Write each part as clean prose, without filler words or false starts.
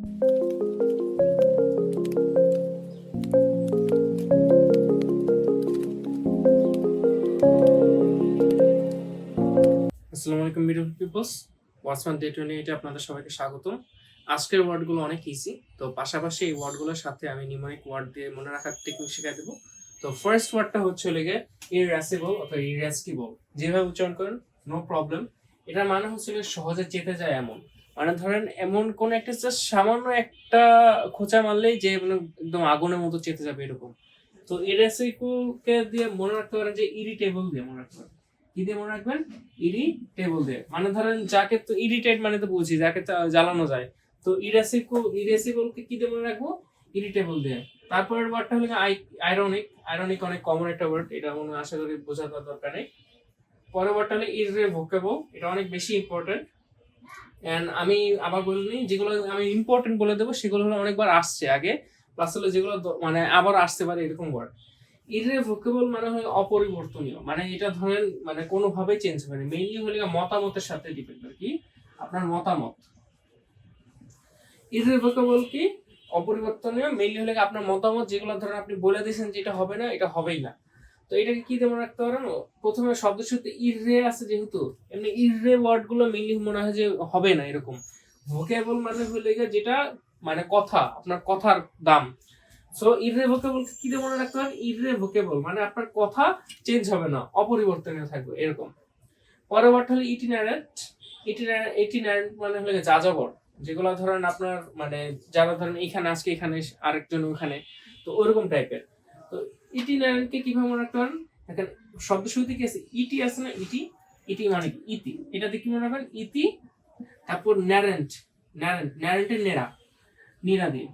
আসসালামু আলাইকুম beautiful people's, ওয়াটসম্যান day 28 আপনাদের সবাইকে স্বাগতম। আজকের ওয়ার্ডগুলো অনেক ইজি, তো পাশাপাশি এই ওয়ার্ডগুলোর সাথে আমি নিউমেরিক ওয়ার্ড দিয়ে মনে রাখার টেকনিক শেখাই দেবো। তো ফার্স্ট ওয়ার্ডটা হচ্ছে লেগে ইরঅ্যাসিবল অথবা ইরঅ্যাসকিবল, যেভাবে উচ্চারণ করেন নো প্রবলেম। এটার মানে হচ্ছে সহজে চেতে যায় এমন, মানে ধরেন এমন কোন একটা জাস্ট সামান্য একটা খোঁচা মারলেই যে মানে একদম আগুনের মতো চেতে যাবে এরকম। তো ইরঅ্যাসিবলকে দিয়ে মনে রাখতে পারেন যে ইরিটেবল দিয়ে মনে রাখতে পারেন। কি দিয়ে মনে রাখবেন? ইরিটেবল দিয়ে, মানে ধরেন যাকে তো ইরিটেট মানে তো বুঝি যাকে জ্বালানো যায়। তো ইরেসিবলকে কি দিয়ে মনে রাখবো? ইরিটেবল দিয়ে। তারপরের ওয়ার্ডটা হলো আইরনিক। আইরনিক অনেক কমন একটা ওয়ার্ড, এটা মনে আশা করি বোঝার দরকার নেই। পরের ওয়ার্ডটা হলো ইররিভোকেবল, এটা অনেক বেশি ইম্পর্টেন্ট। এন্ড আমি আবার বলিনি, যেগুলো আমি ইম্পর্টেন্ট বলে দেবো সেগুলো হলো অনেকবার আসছে আগে, প্লাস হলো যেগুলো মানে আবার আসতে পারে এরকম ওয়ার্ড। ইররিভোকেবল মানে হলো অপরিবর্তনীয়, মানে এটা ধরেন মানে কোনোভাবেই চেঞ্জ হবে না। মেইনলি হলো মতামতের সাথে ডিপেন্ড করে, কি আপনার মতামত। ইররিভোকেবল কি অপরিবর্তনীয়, মেইনলি হলো আপনার মতামত, যেগুলো ধরেন আপনি বলে দিয়েছেন যে এটা হবে না, এটা হবেই না। তো এটাকে কি মনে রাখতে পারেন? প্রথমে শব্দের সাথে ইররে আছে, যেহেতু এমনি ইররে ওয়ার্ড গুলো মেইনলি মনে হয় যে হবে না এরকম। ভোকেবল মানে হলো যেটা মানে কথা, আপনার কথার দাম। সো ইররিভোকেবল কি মনে রাখতে পারেন? ইররিভোকেবল মানে আপনার কথা চেঞ্জ হবে না, অপরিবর্তনীয় থাকবে এরকম। পরবর্তী হলো ইটিনারেন্ট। ইটিনারেন্ট মানে হলো যাযাবর, যেগুলো ধরেন আপনার মানে যারা ধরেন এখানে আজকে এখানে আরেকজন ওখানে, তো ওরকম টাইপের। তো ইটিনারেন্টকে কিভাবে মনে রাখতে পারেন? দেখেন শব্দ শুরুতে কি আছে? ইটি আছে না, ইটি। ইটি মানে ইতি, এটা দিয়ে কি মনে রাখবেন? ইতি। তারপর ন্যারেন্ট, ন্যারেন্টের নেড়া, নিরা দিয়ে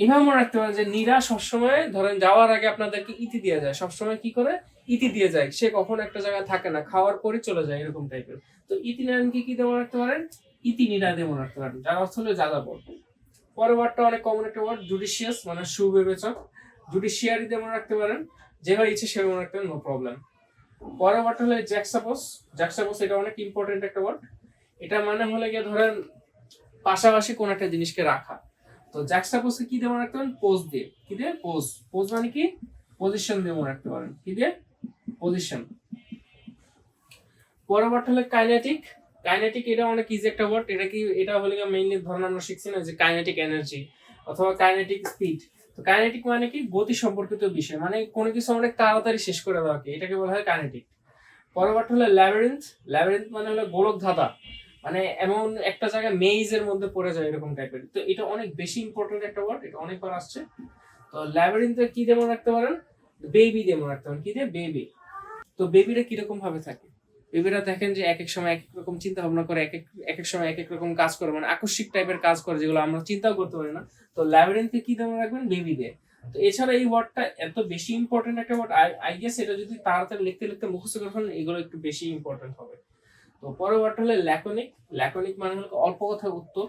এভাবে মনে রাখতে পারেন যে নীরা সবসময় ধরেন যাওয়ার আগে আপনাদেরকে ইতি দিয়ে যায়, সবসময় কি করে? ইতি দিয়ে যায়। সে কখনো একটা জায়গায় থাকে না, খাওয়ার পরে চলে যায় এরকম টাইপের। তো ইতি নারায়ণকে কি দিয়ে মনে রাখতে পারেন? ইতি নীরা দিয়ে মনে রাখতে পারেন, যার অর্থ হলো যাযাবর। পরের ওয়ার্ডটা অনেক কমন একটা ওয়ার্ড, জুডিশিয়াস মানে সুবিবেচক। জুডিশিয়ারি দিয়ে মনে রাখতে পারেন, যেভাবে ইচ্ছে সেভাবে মনে রাখতে পারেন, নো প্রবলেম। পরের ওয়ার্ডটা হলো জ্যাক্সাপোজ। জ্যাক্সাপোজ এটা অনেক ইম্পর্টেন্ট একটা ওয়ার্ড। এটা মানে হলে গিয়ে ধরেন পাশাপাশি কোন একটা জিনিসকে রাখা। তো জ্যাক্সটাপোজকে কি দিয়ে মনে রাখতে পারেন? পোজ দিয়ে। কি দিয়ে? পোজ। পোজ মানে কি? পজিশন দিয়ে মনে রাখতে পারেন। কি দিয়ে? পজিশন। পরবর্তী হলো কাইনেটিক। কাইনেটিক এটা অনেক ইজি একটা ওয়ার্ড। এটা কি? এটা হলো মেইনলি ধরেন আমরা শিখছি না যে কাইনেটিক এনার্জি অথবা কাইনেটিক স্পিড। তো কাইনেটিক মানে কি? গতি সম্পর্কিত বিষয়, মানে কোনো কিছু অনেক তাড়াতাড়ি শেষ করে দেওয়াকে এটাকে বলা হয় কাইনেটিক। পরবর্তী হলো ল্যাবিরিন্থ। ল্যাবিরিন্থ মানে হলো গোলক ধাঁধা, মানে এমন একটা জায়গায় মেইজের মধ্যে পড়ে যায় এরকম টাইপের। তো এটা অনেক বেশি ইম্পর্টেন্ট একটা ওয়ার্ড, এটা অনেকবার আসছে। তো ল্যাবিরিন্থে কি দিয়ে মনে রাখতে পারেন? বেবি দিয়ে মনে রাখতে পারেন। কি দিয়ে? বেবি। তো বেবিরা কিরকম ভাবে থাকে? বেবিরা দেখেন যে এক এক সময় এক এক রকম চিন্তা ভাবনা করে, এক এক সময় এক এক রকম কাজ করে, মানে আকস্মিক টাইপের কাজ করে যেগুলো আমরা চিন্তাও করতে পারি না। তো ল্যাবিরিন্থে কি দিয়ে মনে রাখবেন? বেবি দিয়ে। তো এছাড়া এই ওয়ার্ডটা এত বেশি ইম্পর্টেন্ট একটা ওয়ার্ড, আই গেস এটা যদি তাড়াতাড়ি লিখতে লিখতে মুখস্থ করে ফেলেন এগুলো একটু বেশি ইম্পর্টেন্ট হবে। তো পরের ওয়ার্ডটা হলো ল্যাকনিক। ল্যাকনিক মানে হলো অল্প কথায় উত্তর।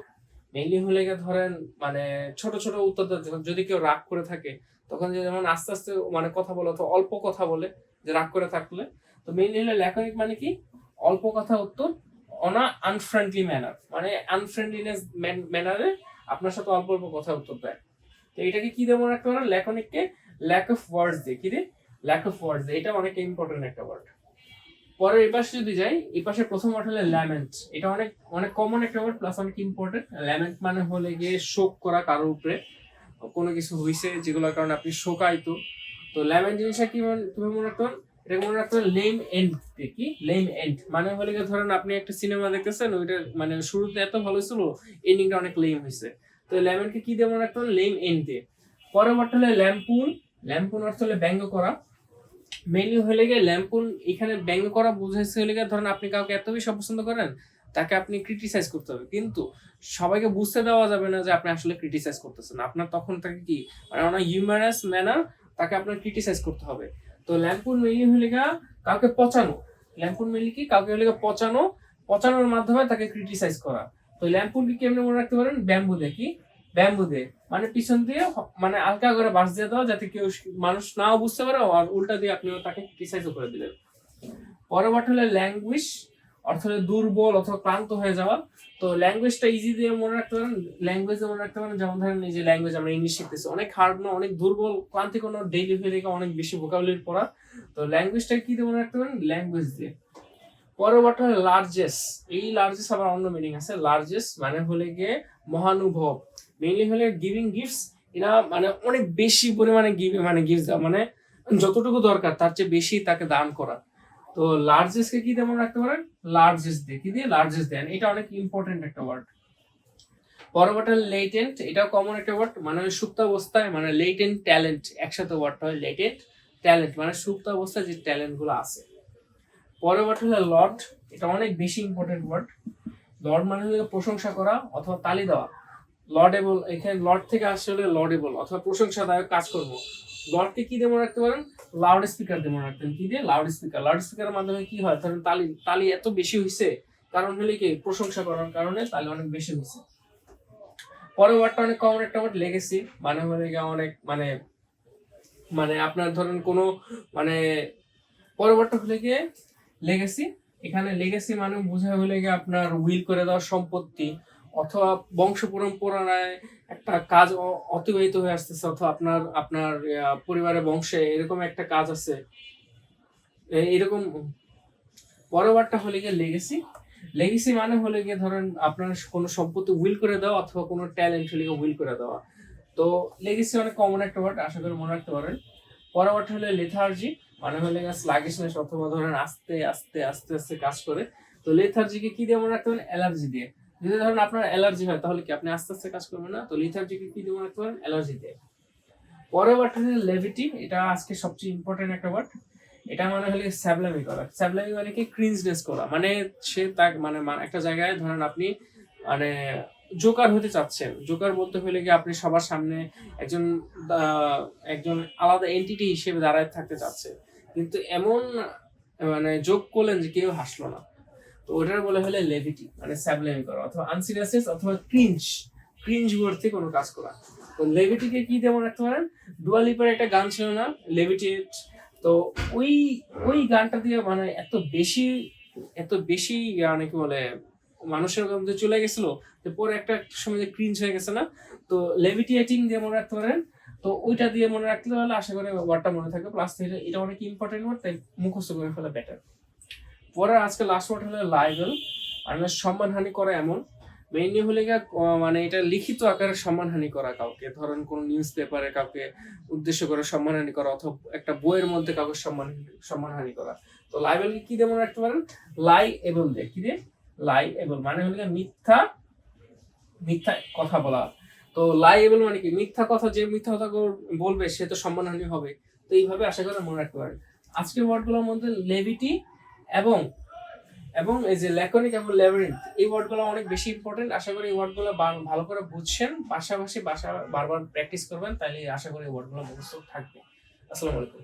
মেইনলি হলে ধরেন মানে ছোট ছোট উত্তর যদি কেউ রাগ করে থাকে, তখন যেমন আস্তে আস্তে মানে কথা বলে অথবা অল্প কথা বলে, যে রাগ করে থাকলে। তো মেইনলি হলো ল্যাকনিক মানে কি? অল্প কথা উত্তর অন আনফ্রেন্ডলি ম্যানার, মানে আনফ্রেন্ডলিনেস ম্যানারে আপনার সাথে অল্প অল্প কথা উত্তর দেয়। তো এটাকে কি দিয়ে মনে রাখতে পারেন? ল্যাকনিককে ল্যাক অফ ওয়ার্ডস দিয়ে। কি দিয়ে? ল্যাক অফ ওয়ার্ডস দিয়ে। এটা অনেক ইম্পর্টেন্ট একটা ওয়ার্ড। পরে এই পাশে যদি যাই, এই পাশে প্রথম ওয়ার্ড হলো ল্যামেন্ট। এটা অনেক অনেক কমন একটা ওয়ার্ড, প্লাস অনেক ইম্পর্টেন্ট। ল্যামেন্ট মানে হলে গিয়ে শোক করা কারোর উপরে, কোনো কিছু হয়েছে যেগুলোর কারণে আপনি শোকায়িত। তো ল্যামেন্ট জিনিসটা কি তুমি মনে রাখতে পারেন? এটা মনে রাখতে পারেন লেম এন্ড। কি? লেম এন্ড মানে হলে গিয়ে ধরেন আপনি একটা সিনেমা দেখতেছেন, ওইটা মানে শুরুতে এত ভালো ছিল, এন্ডিংটা অনেক লেম হয়েছে। তো ল্যামেন্টকে কি দিয়ে মনে রাখতে পারেন? লেম এন্ড দিয়ে। পরের ওয়ার্ডটা হলো ল্যাম্পুন। ল্যাম্পুন অর্থ হলো ব্যঙ্গ করা। মেইনলি হলে গিয়ে ল্যাম্পুন এখানে ব্যঙ্গ করা বোঝাইছে হলে গিয়ে ধরেন আপনি কাউকে এত বেশি অপছন্দ করেন, তাকে আপনি ক্রিটিসাইজ করতে হবে, কিন্তু সবাইকে বুঝতে দেওয়া যাবে না যে আপনি আসলে ক্রিটিসাইজ করতেছেন। আপনার তখন তাকে কি মানে অনেক হিউমারাস ম্যানার তাকে আপনার ক্রিটিসাইজ করতে হবে। তো ল্যাম্পুন মেইনলি হলে গিয়ে কাউকে পচানো। ল্যাম্পুন মেইনলি কি? কাউকে হলে গিয়ে পচানো, পচানোর মাধ্যমে তাকে ক্রিটিসাইজ করা। তো ল্যাম্পুনকে কেমনে মনে রাখতে পারেন? ব্যাম্বু দিয়ে। কি? ব্যাম্বু দিয়ে মানে পিছন দিয়ে মানে হালকা করে বাস দিয়ে দেওয়া, যাতে কেউ মানুষ নাও বুঝতে পারে, আর উল্টা দিয়ে আপনি তাকে ক্রিটিসাইজও করে দিলেন। পরবর্তী হলো ল্যাঙ্গুইশ অর্থ হলো দুর্বল অথবা ক্লান্ত হয়ে যাওয়া। তো ল্যাঙ্গুয়েজটা ইজি দিয়ে মনে রাখতে পারেন, যেমন ধরেন এই যে ল্যাঙ্গুয়েজ আমরা ইংলিশ শিখতেছি, অনেক হার্ড না, অনেক দুর্বল ক্লান্তিকর, ডেইলি ফেরিকা অনেক বেশি ভোকাবুলারি পড়া। তো ল্যাঙ্গুয়েজটা কি দিয়ে মনে রাখতে পারেন? ল্যাঙ্গুয়েজ দিয়ে। পরবর্তী হলো লার্জেস্ট। এই লার্জেস্ট আবার অন্য মিনিং আছে। লার্জেস্ট মানে হলে গিয়ে মহানুভব, মেইনলি হলে গিভিং গিফটস। এরা মানে অনেক বেশি পরিমাণে গিফট দেওয়া, মানে যতটুকু দরকার তার চেয়ে বেশি তাকে দান করা। তো লার্জেস্ট কে কি দিয়ে মনে রাখতে পারেন? লার্জেস্ট দিয়ে। কি দিয়ে? লার্জেস্ট দেন। এটা অনেক ইম্পর্টেন্ট একটা ওয়ার্ড। পরবর্তী লেটেন্ট, এটাও কমন একটা ওয়ার্ড, মানে সুপ্ত অবস্থায়, মানে লেটেন্ট ট্যালেন্ট একসাথে ওয়ার্ডটা হয় লেটেন্ট ট্যালেন্ট, মানে সুপ্ত অবস্থায় যে ট্যালেন্ট গুলো আছে। পরবর্তী হলো লর্ড, এটা অনেক বেশি ইম্পর্টেন্ট ওয়ার্ড। লর্ড মানে হলো প্রশংসা করা অথবা তালি দেওয়া। লর্ডেবল, এখানে লর্ড থেকে আসলে লর্ডেবল অথবা প্রশংসাদায়ক কাজকর্ম। লর্ডকে কি দিয়ে মনে রাখতে পারেন? লাউড স্পিকার দিয়ে মনে রাখতেন। কি দিয়ে? Loud speaker. লাউড স্পিকারের মাধ্যমে কি হয়? ধরেন তালি এত বেশি হয়েছে, কারণ হলে কি প্রশংসা করার কারণে তালি অনেক বেশি হয়েছে। পরের ওয়ার্ডটা অনেক কমন একটা ওয়ার্ড, লেগেসি, মানে হলে গিয়ে অনেক মানে মানে আপনার ধরেন কোনো মানে পরবর্তী হলে গিয়ে লেগেসি। এখানে লেগেসি মানে বোঝায় হলে গিয়ে আপনার উইল করে দেওয়া সম্পত্তি, অথবা বংশ পরম্পরায় একটা কাজ অতিবাহিত হয়ে আসতেছে, অথবা আপনার আপনার পরিবারের বংশে এরকম একটা কাজ আছে এরকম। পরবর্তীটা হলে গিয়ে লেগেসি। লেগেসি মানে হলে গিয়ে ধরেন আপনার কোনো সম্পত্তি উইল করে দেওয়া, অথবা কোনো ট্যালেন্ট হলে উইল করে দেওয়া। তো লেগেসি অনেক কমন একটা ওয়ার্ড, আশা করি মনে রাখতে পারেন। পরবর্তী হলো লেথার্জি, মানে হলে স্লাগিশনেস অথবা ধরেন আস্তে আস্তে আস্তে আস্তে কাজ করে। তো লেথার্জিকে কি দিয়ে মনে রাখতে পারেন? অ্যালার্জি দিয়ে। যদি ধরেন আপনার অ্যালার্জি হয় তাহলে কি আপনি আস্তে আস্তে কাজ করবেন না? তো লেথার্জিকে কি দিয়ে মনে রাখতে পারেন? অ্যালার্জি দিয়ে। পরবর্তী হলো লেভিটি, এটা আজকে সবচেয়ে ইম্পর্টেন্ট একটা ওয়ার্ড। এটা মানে হলে স্যাবলামি করা। স্যাবলামি মানে কি? ক্রিঞ্জনেস করা, মানে সে তার মানে একটা জায়গায় ধরেন আপনি মানে জোকার হতে চাচ্ছেন। জোকার বলতে হলে কি আপনি সবার সামনে একজন একজন আলাদা এন্টিটি হিসেবে দাঁড়ায় থাকতে চাচ্ছে, কিন্তু এমন মানে জোক করলেন যে কেউ হাসলো না। তো ওটার বলে হলে লেভিটি, মানে স্যাবলামি করা, অথবা আনসিরিয়াসনেস অথবা ক্রিঞ্জ ওয়ার্থে কোনো কাজ করা। তো লেভিটিকে কি দিয়ে মনে রাখতে পারেন? ডুয়া লিপার একটা গান ছিল না, লেভিটেট। তো ওই ওই গানটা দিয়ে মানে এত বেশি মানে কি বলে মানুষের মধ্যে চলে গেছিল, তো পরে একটা সময় ক্রিঞ্জ হয়ে গেছে না। তো লেভিটিয়েটিং দিয়ে মনে রাখতে পারেন। তো ওইটা দিয়ে মনে রাখতে পারলে আশা করি ওয়ার্ডটা মনে থাকবে। প্লাস এটা অনেক ইম্পর্টেন্ট ওয়ার্ড, তাই মুখস্থ করে ফেলা বেটার। পরে আজকে লাস্ট ওয়ার্ড হলো লাইবেল, মানে সম্মানহানি করা এমন। মেইনলি হলে মানে এটা লিখিত আকারে সম্মানহানি করা কাউকে, ধরেন কোন নিউজ পেপারে কাউকে উদ্দেশ্য করে সম্মানহানি করা, অথবা একটা বইয়ের মধ্যে কাউকে সম্মানহানি করা। তো লাইবেলকে কি দিয়ে মনে রাখতে পারেন? লাই এবল দিয়ে। কি দিয়ে? লাই এবল মানে হলে মিথ্যা কথা বলা। তো লাই এবল মানে কি? মিথ্যা কথা, যে মিথ্যা কথা বলবে সে তো সম্মানহানি হবে। তো এইভাবে আশা করে মনে রাখতে পারেন। আজকের ওয়ার্ডগুলোর মধ্যে লেভিটি এবং এবং এই যে ল্যাকনিক এবং ল্যাবিরিন্থ, এই ওয়ার্ডগুলো অনেক বেশি ইম্পর্টেন্ট। আশা করি এই ওয়ার্ডগুলো ভালো করে বুঝছেন, পাশাপাশি বারবার প্র্যাকটিস করবেন, তাহলে আশা করি এই ওয়ার্ডগুলো মুখস্থ থাকবে। আসসালামু আলাইকুম।